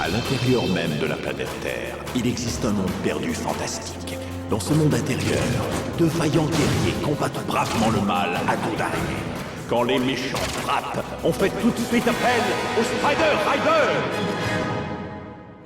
À l'intérieur même de la planète Terre, il existe un monde perdu fantastique. Dans ce monde intérieur, de vaillants guerriers combattent bravement le mal à dos d'araignée. Quand les méchants frappent, on fait tout de suite appel aux Spider Riders.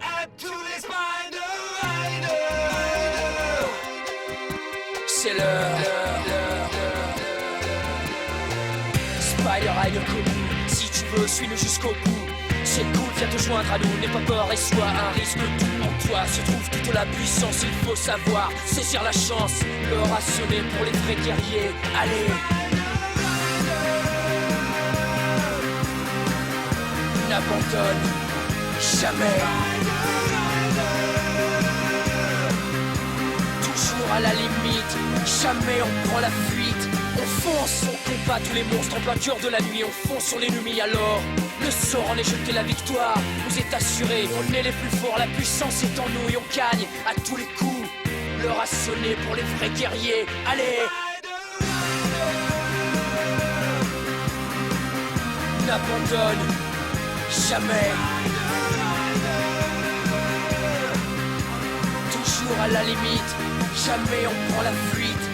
À tous les Spider Riders. C'est l'heure. Spider Rider connu, si tu veux, suis-le jusqu'au bout. C'est cool, viens te joindre à nous, n'aie pas peur et sois un risque. Tout en toi se trouve toute la puissance, il faut savoir saisir la chance, le rationner pour les vrais guerriers. Allez, n'abandonne jamais. Toujours à la limite, jamais on prend la fuite. On fonce, on combat tous les monstres en plein cœur de la nuit. On fonce sur l'ennemi alors. Le sort en est jeté, la victoire nous est assurée. On est les plus forts, la puissance est en nous et on gagne à tous les coups. L'heure a sonné pour les vrais guerriers. Allez, n'abandonne jamais. Toujours à la limite, jamais on prend la fuite.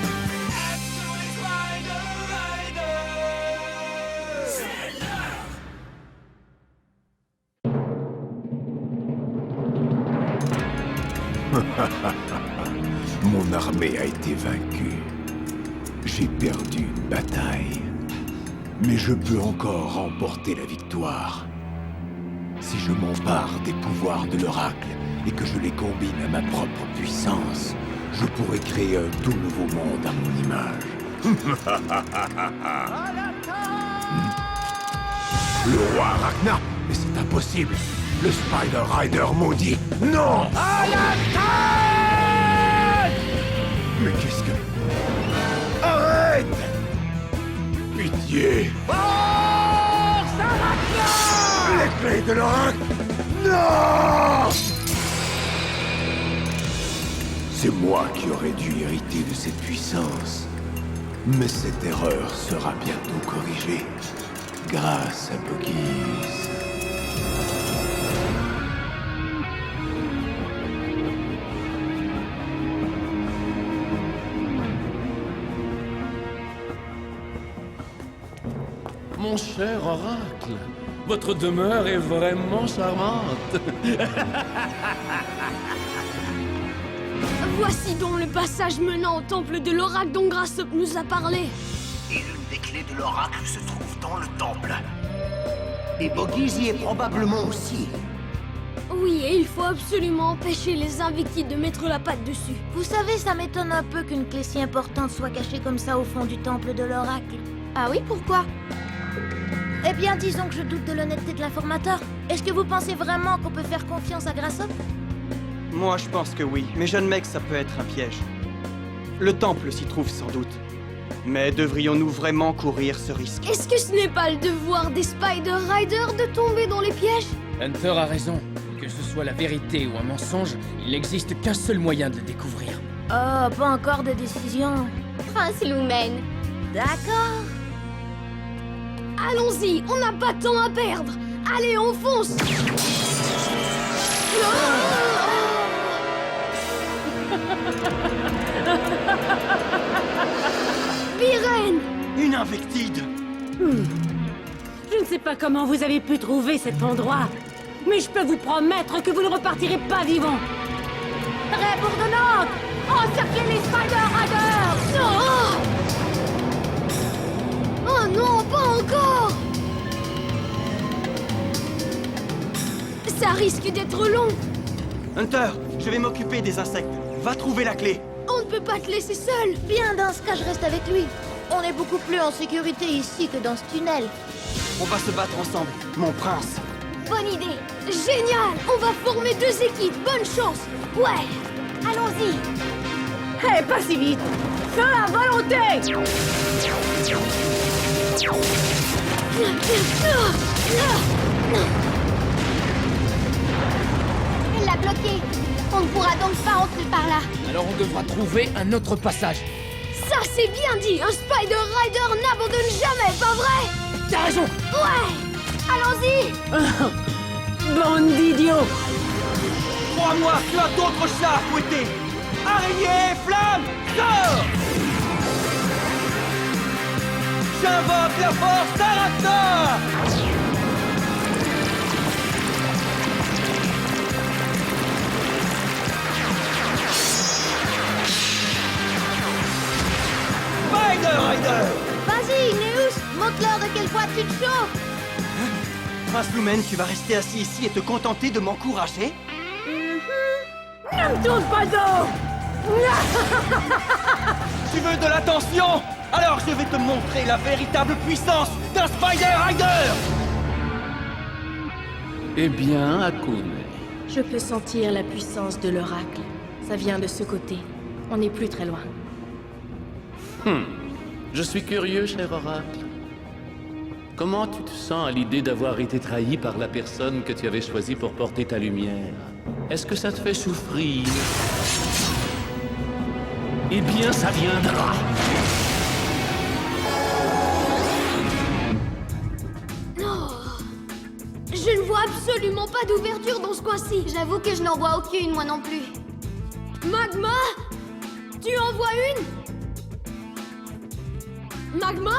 Mon armée a été vaincue. J'ai perdu une bataille. Mais je peux encore remporter la victoire. Si je m'empare des pouvoirs de l'oracle et que je les combine à ma propre puissance, je pourrais créer un tout nouveau monde à mon image. Le roi Ragnar? Mais c'est impossible. Le Spider Rider maudit. Non! À l'attaque! Mais qu'est-ce que... Arrête! Pitié! Force à Ragnar! Les clés de l'oracle! Non! C'est moi qui aurais dû hériter de cette puissance. Mais cette erreur sera bientôt corrigée. Grâce à Boggies. Mon cher oracle, votre demeure est vraiment charmante. Voici donc le passage menant au temple de l'oracle dont Grassop nous a parlé. Et l'une des clés de l'oracle se trouve dans le temple. Et Boggies y est probablement aussi. Oui, et il faut absolument empêcher les Invicti de mettre la patte dessus. Vous savez, ça m'étonne un peu qu'une clé si importante soit cachée comme ça au fond du temple de l'oracle. Ah oui, pourquoi? Eh bien, disons que je doute de l'honnêteté de l'informateur. Est-ce que vous pensez vraiment qu'on peut faire confiance à Grassop? Moi, je pense que oui, mais j'admets que ça peut être un piège. Le temple s'y trouve sans doute. Mais devrions-nous vraiment courir ce risque? Est-ce que ce n'est pas le devoir des Spider Riders de tomber dans les pièges? Hunter a raison. Que ce soit la vérité ou un mensonge, il n'existe qu'un seul moyen de le découvrir. Oh, pas encore de décision. Prince Lumen. D'accord. Allons-y, on n'a pas de temps à perdre. Allez, on fonce. Biren! Une invectide! Je ne sais pas comment vous avez pu trouver cet endroit, mais je peux vous promettre que vous ne repartirez pas vivant. Très bourdonnante! Encerclez les Spider Riders! Non! Oh non, pas encore! Ça risque d'être long. Hunter, je vais m'occuper des insectes. Va trouver la clé. On ne peut pas te laisser seul. Bien, dans ce cas, je reste avec lui. On est beaucoup plus en sécurité ici que dans ce tunnel. On va se battre ensemble, mon prince. Bonne idée. Génial. On va former deux équipes. Bonne chance. Ouais. Allons-y. Eh, pas si vite! Feu à volonté! Elle l'a bloqué. On ne pourra donc pas entrer par là. Alors on devra trouver un autre passage. Ça, c'est bien dit. Un Spider Rider n'abandonne jamais, pas vrai? T'as raison. Ouais. Allons-y. Bande d'idiots! Crois-moi, tu as d'autres chats à fouetter. Araignée, flamme, sors! J'invoque la force d'Arachna! Spider Rider! Vas-y, Neus, montre-leur de quelle fois tu te chauffes. Prince Lumen, tu vas rester assis ici et te contenter de m'encourager? Ne me tourne pas le dos! Tu veux de l'attention? Alors je vais te montrer la véritable puissance d'un Spider Rider! Eh bien, Akune, Je peux sentir la puissance de l'oracle. Ça vient de ce côté. On n'est plus très loin. je suis curieux, cher oracle. Comment tu te sens à l'idée d'avoir été trahi par la personne que tu avais choisie pour porter ta lumière? Est-ce que ça te fait souffrir? Eh bien, ça viendra. Je ne vois absolument pas d'ouverture dans ce coin-ci. J'avoue que je n'en vois aucune, moi non plus. Magma? Tu en vois une? Magma?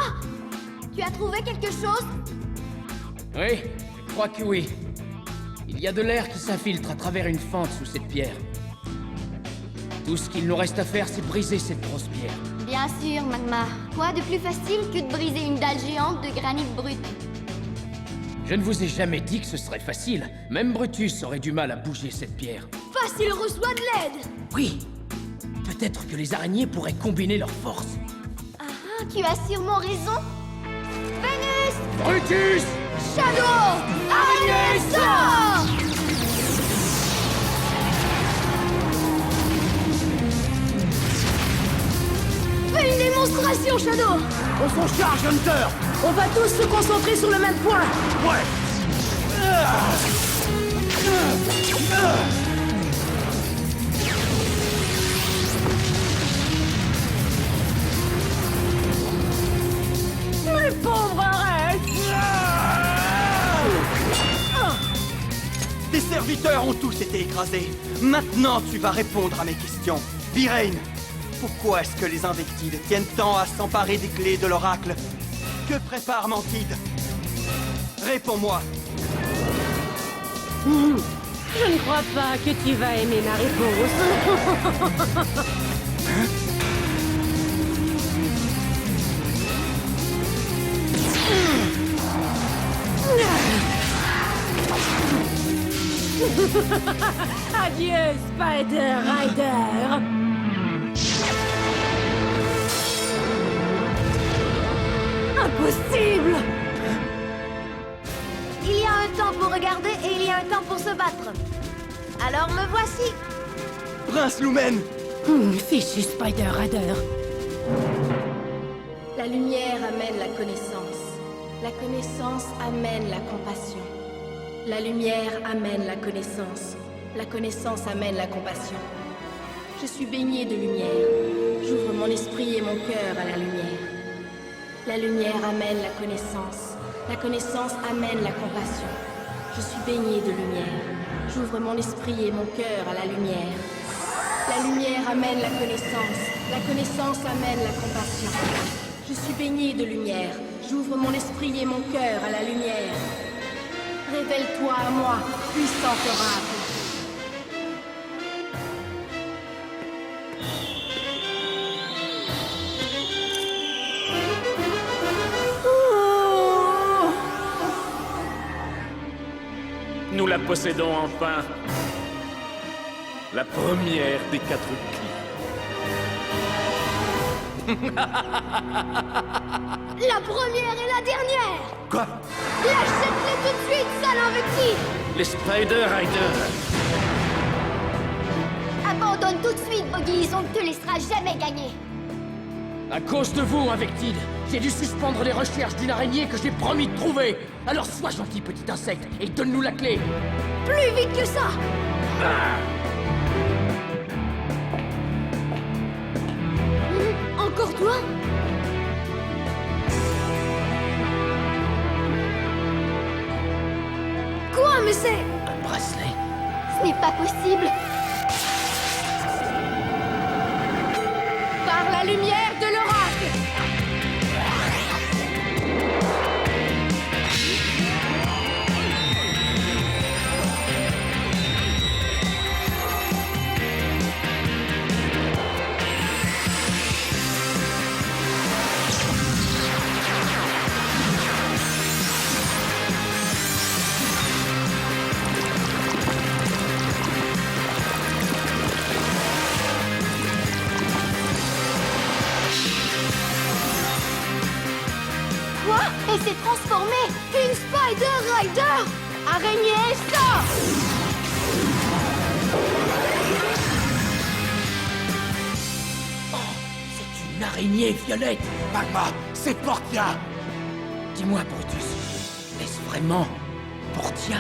Tu as trouvé quelque chose? Oui, je crois que oui. Il y a de l'air qui s'infiltre à travers une fente sous cette pierre. Tout ce qu'il nous reste à faire, c'est briser cette grosse pierre. Bien sûr, Magma. Quoi de plus facile que de briser une dalle géante de granit brut? Je ne vous ai jamais dit que ce serait facile. Même Brutus aurait du mal à bouger cette pierre. Facile reçoit de l'aide. Oui. Peut-être que les araignées pourraient combiner leurs forces. Ah, tu as sûrement raison. Vénus! Brutus! Shadow! Araignée, sors! Fais une démonstration, Shadow! On s'en charge, Hunter! On va tous se concentrer sur le même point. Ouais! Mais pauvre arrête! Tes serviteurs ont tous été écrasés. Maintenant, tu vas répondre à mes questions. Vireine, pourquoi est-ce que les Invectides tiennent tant à s'emparer des clés de l'oracle? Que prépare Mantide? Réponds-moi. Je ne crois pas que tu vas aimer ma réponse. Adieu, Spider Rider. Impossible! Il y a un temps pour regarder et il y a un temps pour se battre. Alors me voici. Prince Lumen! Fichu Spider Rider. La lumière amène la connaissance. La connaissance amène la compassion. La lumière amène la connaissance. La connaissance amène la compassion. Je suis baignée de lumière. J'ouvre mon esprit et mon cœur à la lumière. La lumière amène la connaissance. La connaissance amène la compassion. Je suis baignée de lumière. J'ouvre mon esprit et mon cœur à la lumière. La lumière amène la connaissance. La connaissance amène la compassion. Je suis baignée de lumière. J'ouvre mon esprit et mon cœur à la lumière. Révèle-toi à moi, puissant oracle. Nous la possédons enfin. La première des 4 clés. La première et la dernière! Quoi? Lâche cette clé tout de suite, sale invective! Les Spider Riders. Abandonne tout de suite, Boggy, on ne te laissera jamais gagner. À cause de vous, Invectide, j'ai dû suspendre les recherches d'une araignée que j'ai promis de trouver. Alors sois gentil, petit insecte, et donne-nous la clé. Plus vite que ça! Encore toi? Quoi, mais c'est... Un bracelet. Ce n'est pas possible. Par la lumière de l'oracle! Quoi? Elle s'est transformée! Une Spider Rider! Araignée, sort! C'est une araignée violette. Magma, c'est Portia. Dis-moi, Brutus, est-ce vraiment Portia?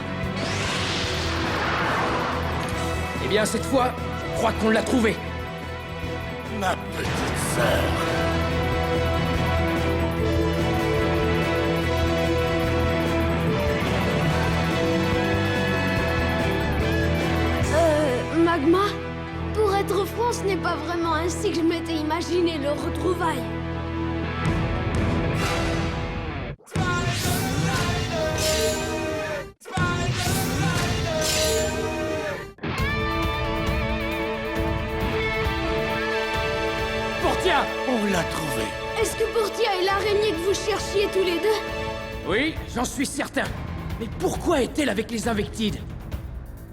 Eh bien, cette fois, je crois qu'on l'a trouvée. Ma petite sœur. Magma? Pour être franc, ce n'est pas vraiment ainsi que je m'étais imaginé le retrouvaille. Portia! On l'a trouvé. Est-ce que Portia est l'araignée que vous cherchiez tous les deux? Oui, j'en suis certain. Mais pourquoi est-elle avec les Invectides?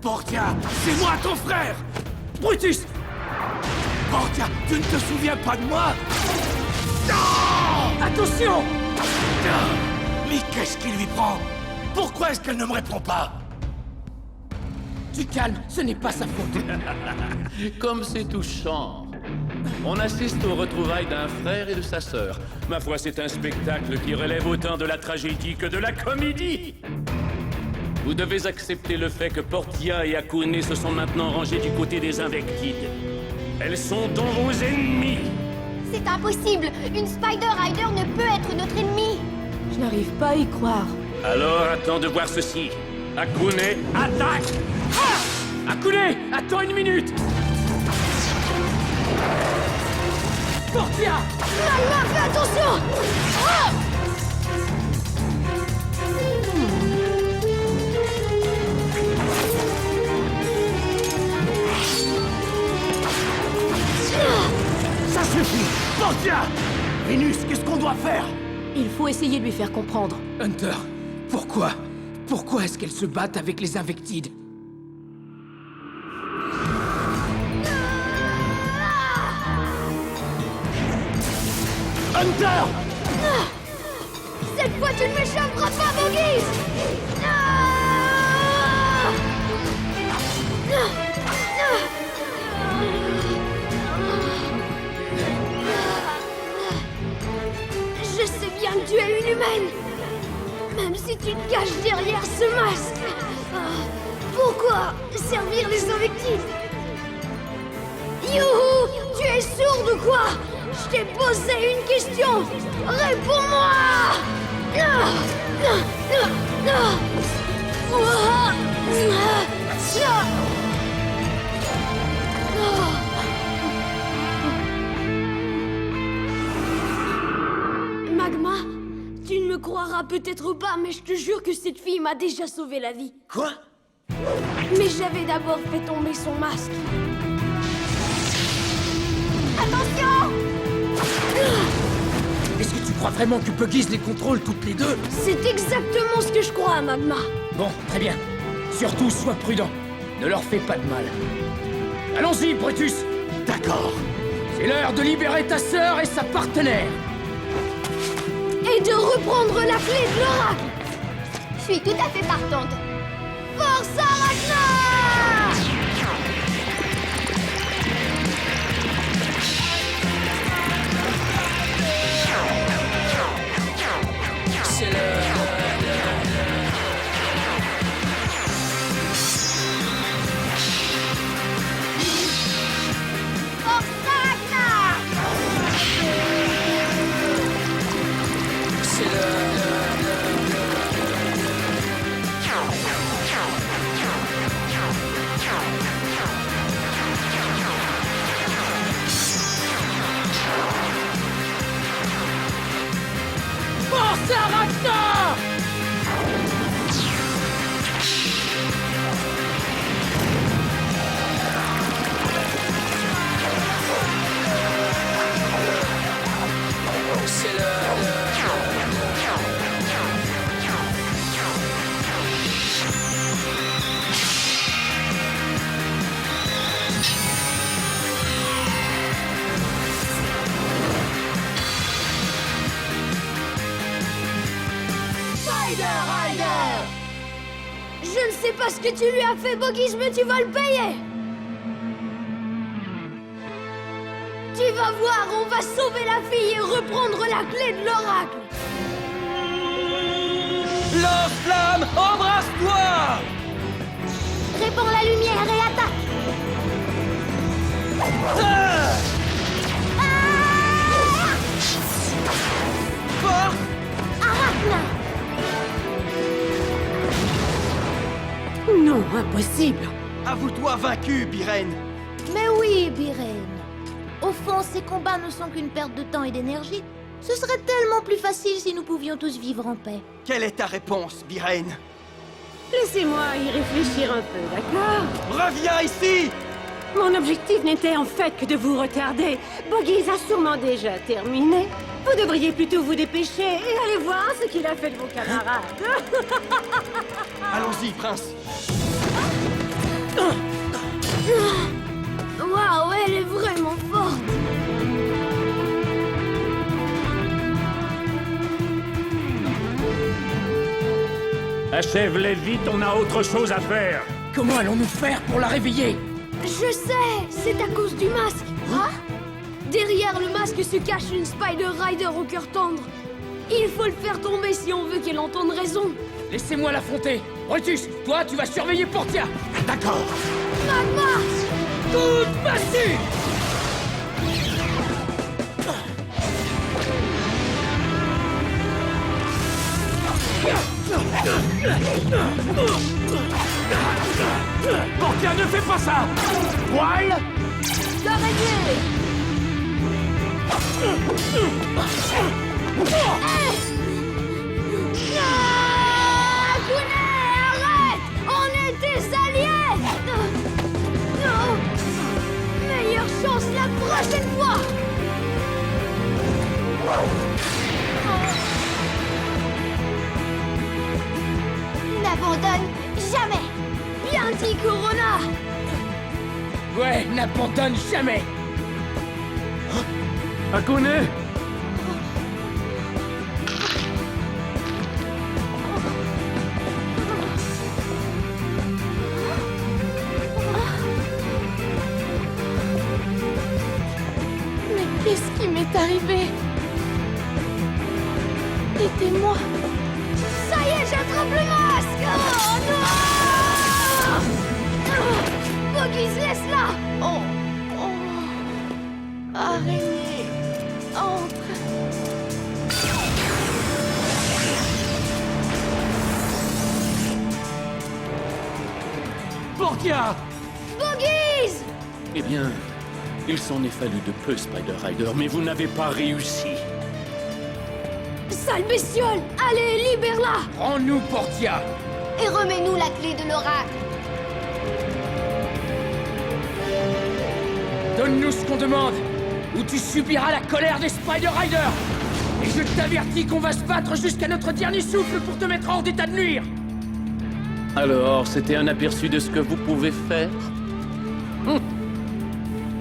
Portia, c'est moi ton frère. Brutus! Portia, tu ne te souviens pas de moi? Attention! Mais qu'est-ce qui lui prend? Pourquoi est-ce qu'elle ne me répond pas? Du calme, ce n'est pas sa faute. Comme c'est touchant. On assiste aux retrouvailles d'un frère et de sa sœur. Ma foi, c'est un spectacle qui relève autant de la tragédie que de la comédie. Vous devez accepter le fait que Portia et Akune se sont maintenant rangés du côté des Invectides. Elles sont donc vos ennemis. C'est impossible! Une Spider Rider ne peut être notre ennemi! Je n'arrive pas à y croire. Alors attends de voir ceci. Akune, attaque! Akune, attends une minute! Portia! Magma, fais attention! Ah! Ça suffit! Portia! Vénus, qu'est-ce qu'on doit faire? Il faut essayer de lui faire comprendre. Hunter, pourquoi? Pourquoi est-ce qu'elles se battent avec les Invectides? Hunter! Cette fois, tu ne m'échapperas pas, Bogies! Je sais bien que tu es une humaine, même si tu te caches derrière ce masque. Pourquoi servir les Invectides? Youhou! Tu es sourde ou quoi? Je t'ai posé une question! Réponds-moi! Magma, tu ne me croiras peut-être pas, mais je te jure que cette fille m'a déjà sauvé la vie. Quoi? Mais j'avais d'abord fait tomber son masque. Attention! Est-ce que tu crois vraiment que Buggies les contrôle toutes les deux? C'est exactement ce que je crois, Magma. Bon, très bien. Surtout, sois prudent. Ne leur fais pas de mal. Allons-y, Brutus! D'accord. C'est l'heure de libérer ta sœur et sa partenaire! Et de reprendre la clé de l'oracle. Je suis tout à fait partante. Force Arachna! C'est l'heure. C'est l'heure. c'est pas ce que tu lui as fait, Boggis, mais tu vas le payer! Tu vas voir, on va sauver la fille et reprendre la clé de l'oracle! Lance-flamme, embrasse-toi! Répands la lumière et attaque! Ah! Force! Arachna! Non, impossible. Avoue-toi vaincu, Biraine! Mais oui, Biraine. Au fond, ces combats ne sont qu'une perte de temps et d'énergie. Ce serait tellement plus facile si nous pouvions tous vivre en paix. Quelle est ta réponse, Biraine? Laissez-moi y réfléchir un peu, d'accord? Reviens ici! Mon objectif n'était en fait que de vous retarder. Boggis a sûrement déjà terminé. Vous devriez plutôt vous dépêcher et aller voir ce qu'il a fait de vos camarades. Allons-y, prince! Waouh, elle est vraiment forte! Achève-les vite, on a autre chose à faire. Comment allons-nous faire pour la réveiller? Je sais, c'est à cause du masque. Hein? Derrière le masque se cache une Spider Rider au cœur tendre. Il faut le faire tomber si on veut qu'elle entende raison. Laissez-moi l'affronter. Brutus, toi, tu vas surveiller Portia. D'accord. Magma! Toute massue! Portia, ne fais pas ça! Voile! D'araignée! Arrête! On est des alliés! Non! Meilleure chance la prochaine fois! N'abandonne jamais! Bien dit, Corona! Ouais, n'abandonne jamais. Akune! Mais qu'est-ce qui m'est arrivé? Aidez-moi! Ça y est, j'attrape le masque! Oh non! Boggis, laisse-la! Oh! Oh! Araignée! Entre! Portia! Boggis! Eh bien, il s'en est fallu de peu, Spider Rider, mais vous n'avez pas réussi. Sale bestiole! Allez, libère-la! Prends-nous, Portia. Et remets-nous la clé de l'oracle! Donne-nous ce qu'on demande, ou tu subiras la colère des Spider Riders. Et je t'avertis qu'on va se battre jusqu'à notre dernier souffle pour te mettre hors d'état de nuire. Alors, c'était un aperçu de ce que vous pouvez faire?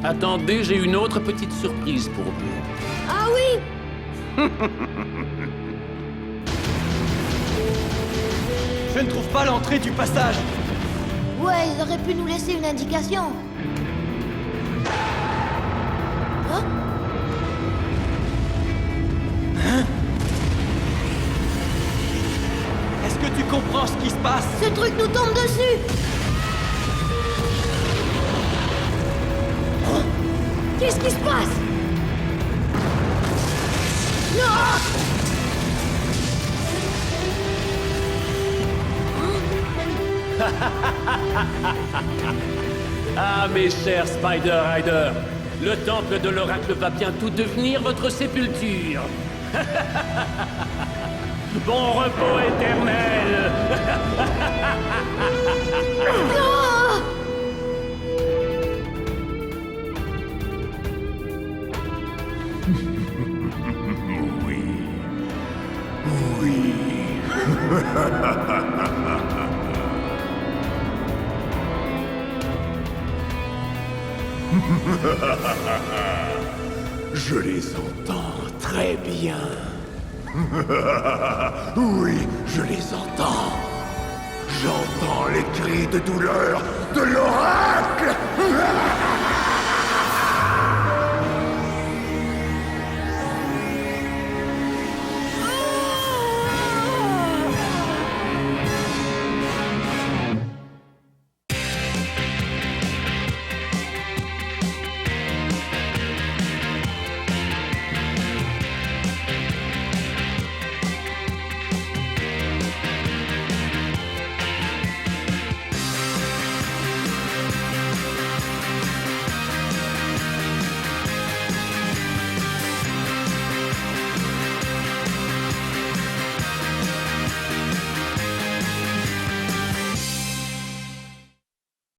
Attendez, j'ai une autre petite surprise pour vous. Ah oui! Je ne trouve pas l'entrée du passage. Ouais, ils auraient pu nous laisser une indication. Hein? Est-ce que tu comprends ce qui se passe? Ce truc nous tombe dessus! Qu'est-ce qui se passe? Non! Ah, mes chers Spider Rider, le temple de l'oracle va bientôt devenir votre sépulture. Bon repos éternel. Non! Oui. Oui. Je les entends très bien. Oui, je les entends. J'entends les cris de douleur de l'oracle.